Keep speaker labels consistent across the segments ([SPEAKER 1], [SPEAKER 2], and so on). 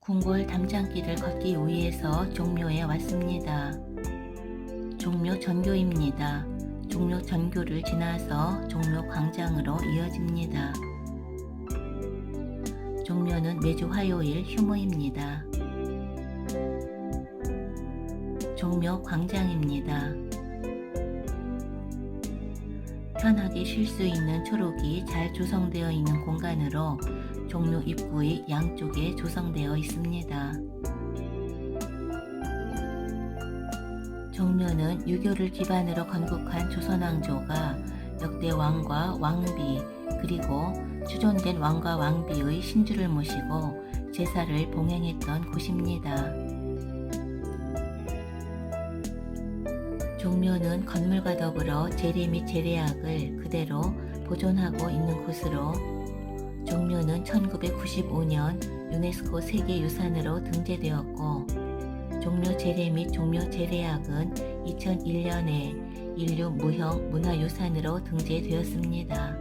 [SPEAKER 1] 궁궐 담장길을 걷기 위해서 종묘에 왔습니다. 종묘 전교입니다. 종묘 전교를 지나서 종묘 광장으로 이어집니다. 종묘는 매주 화요일 휴무입니다. 종묘 광장입니다. 편하게 쉴 수 있는 초록이 잘 조성되어 있는 공간으로 종묘 입구의 양쪽에 조성되어 있습니다. 종묘는 유교를 기반으로 건국한 조선왕조가 역대 왕과 왕비 그리고 추존된 왕과 왕비의 신주를 모시고 제사를 봉행했던 곳입니다. 종묘는 건물과 더불어 제례 및 제례악을 그대로 보존하고 있는 곳으로 종묘는 1995년 유네스코 세계유산으로 등재되었고 종묘 제례 및 종묘 제례악은 2001년에 인류 무형 문화유산으로 등재되었습니다.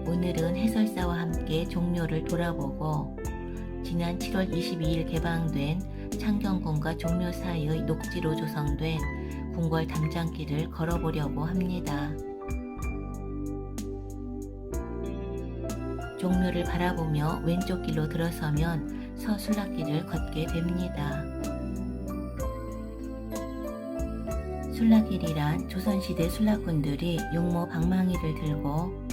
[SPEAKER 1] 오늘은 해설사와 함께 종묘를 돌아보고 지난 7월 22일 개방된 창경궁과 종묘 사이의 녹지로 조성된 궁궐 담장길을 걸어보려고 합니다. 종묘를 바라보며 왼쪽 길로 들어서면 서술락길을 걷게 됩니다. 술락길이란 조선시대 술락꾼들이 용모 방망이를 들고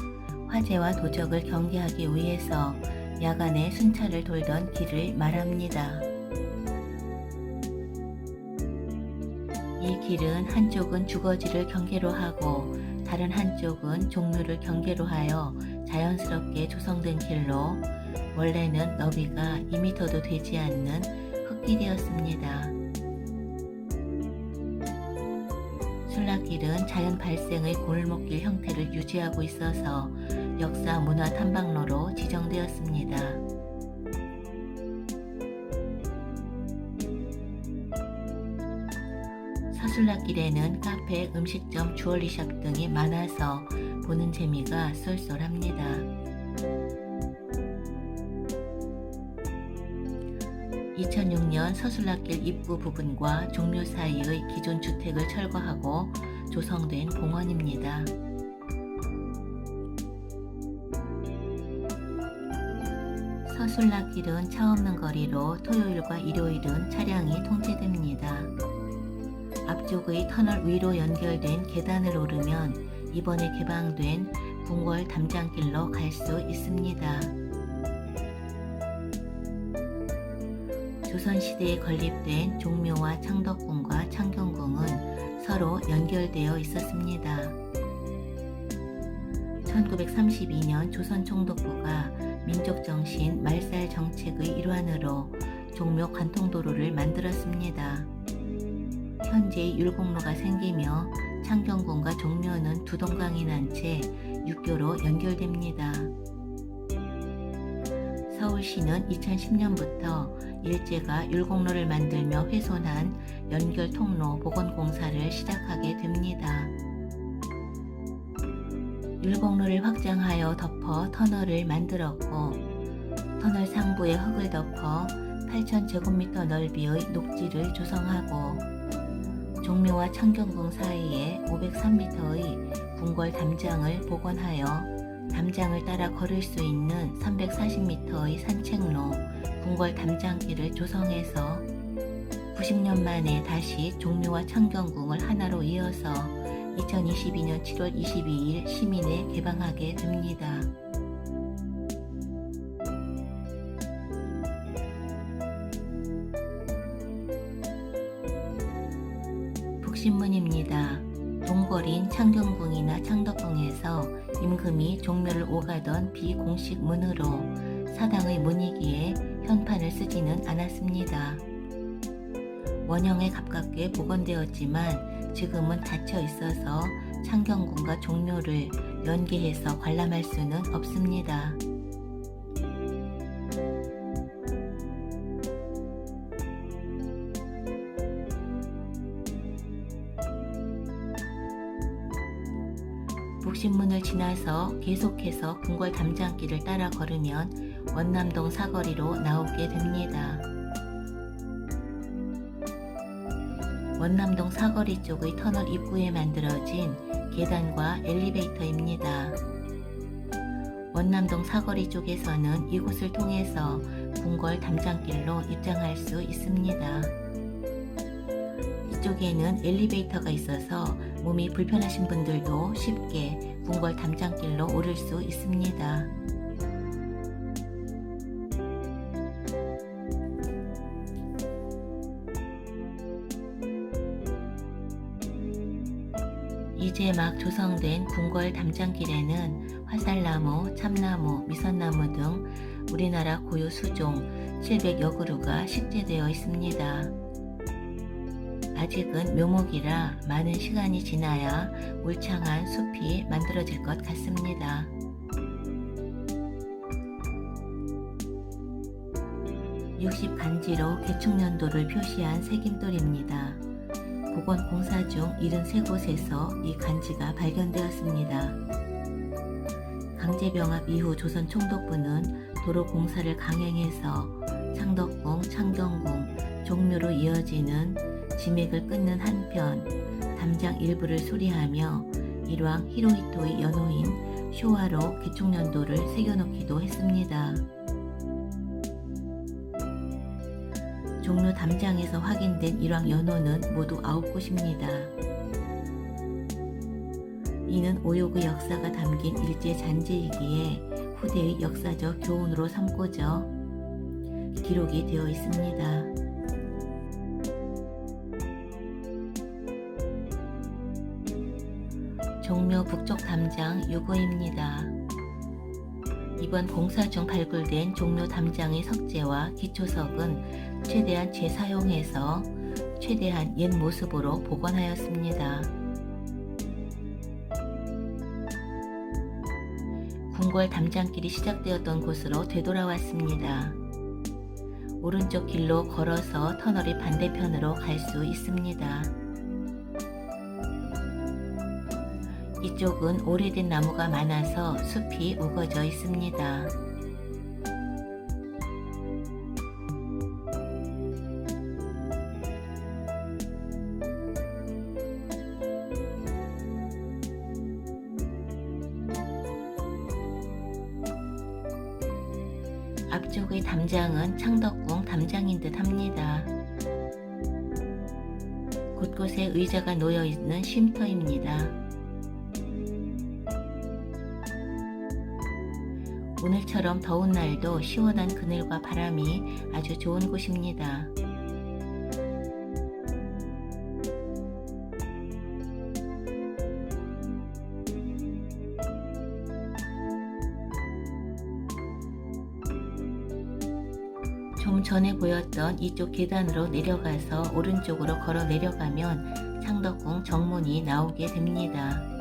[SPEAKER 1] 화재와 도적을 경계하기 위해서 야간에 순찰을 돌던 길을 말합니다. 이 길은 한쪽은 주거지를 경계로 하고 다른 한쪽은 종묘를 경계로 하여 자연스럽게 조성된 길로 원래는 너비가 2m도 되지 않는 흙길이었습니다. 술락길은 자연 발생의 골목길 형태를 유지하고 있어서 역사 문화 탐방로로 지정되었습니다. 서술락길에는 카페, 음식점, 주얼리샵 등이 많아서 보는 재미가 쏠쏠합니다. (2006년) 서술락길 입구 부분과 종묘 사이의 기존 주택을 철거하고 조성된 공원입니다. 서술락길은 차 없는 거리로 토요일과 일요일은 차량이 통제됩니다. 앞쪽의 터널 위로 연결된 계단을 오르면 이번에 개방된 궁궐 담장길로 갈 수 있습니다. 조선시대에 건립된 종묘와 창덕궁과 창경궁은 서로 연결되어 있었습니다. 1932년 조선총독부가 민족정신 말살 정책의 일환으로 종묘 관통도로를 만들었습니다. 현재 율곡로가 생기며 창경궁과 종묘는 두 동강이 난 채 육교로 연결됩니다. 서울시는 2010년부터 일제가 율곡로를 만들며 훼손한 연결 통로 복원 공사를 시작하게 됩니다. 율곡로를 확장하여 덮어 터널을 만들었고 터널 상부에 흙을 덮어 8,000제곱미터 넓이의 녹지를 조성하고 종묘와 창경궁 사이에 503m의 궁궐 담장을 복원하여 담장을 따라 걸을 수 있는 340m의 산책로 궁궐 담장길을 조성해서 90년 만에 다시 종묘와 창경궁을 하나로 이어서 2022년 7월 22일 시민에 개방하게 됩니다. 북신문입니다. 동궐인 창경궁이나 창덕궁에서 임금이 종묘를 오가던 비공식 문으로 사당의 문이기에 현판을 쓰지는 않았습니다. 원형에 가깝게 복원되었지만 지금은 닫혀 있어서 창경궁과 종묘를 연계해서 관람할 수는 없습니다. 북신문을 지나서 계속해서 궁궐 담장길을 따라 걸으면 원남동 사거리로 나오게 됩니다. 원남동 사거리 쪽의 터널 입구에 만들어진 계단과 엘리베이터입니다. 원남동 사거리 쪽에서는 이곳을 통해서 궁궐 담장길로 입장할 수 있습니다. 이쪽에는 엘리베이터가 있어서 몸이 불편하신 분들도 쉽게 궁궐 담장길로 오를 수 있습니다. 이제 막 조성된 궁궐 담장길에는 화살나무, 참나무, 미선나무 등 우리나라 고유 수종 700여 그루가 식재되어 있습니다. 아직은 묘목이라 많은 시간이 지나야 울창한 숲이 만들어질 것 같습니다. (60) 간지로 개축년도를 표시한 새김돌입니다. 보건공사 중 73곳에서 이 간지가 발견되었습니다. 강제병합 이후 조선 총독부는 도로 공사를 강행해서 창덕궁, 창경궁, 종묘로 이어지는 지맥을 끊는 한편 담장 일부를 수리하며 일왕 히로히토의 연호인 쇼와로 개축년도를 새겨놓기도 했습니다. 종묘 담장에서 확인된 일왕 연호는 모두 9곳입니다. 이는 오욕의 역사가 담긴 일제 잔재이기에 후대의 역사적 교훈으로 삼고져 기록이 되어 있습니다. 종묘 북쪽 담장 6호입니다. 이번 공사 중 발굴된 종묘 담장의 석재와 기초석은 최대한 재사용해서 최대한 옛 모습으로 복원하였습니다. 궁궐 담장길이 시작되었던 곳으로 되돌아왔습니다. 오른쪽 길로 걸어서 터널의 반대편으로 갈 수 있습니다. 이쪽은 오래된 나무가 많아서 숲이 우거져 있습니다. 앞쪽의 담장은 창덕궁 담장인 듯 합니다. 곳곳에 의자가 놓여 있는 쉼터입니다. 오늘처럼 더운 날도 시원한 그늘과 바람이 아주 좋은 곳입니다. 좀 전에 보였던 이쪽 계단으로 내려가서 오른쪽으로 걸어 내려가면 창덕궁 정문이 나오게 됩니다.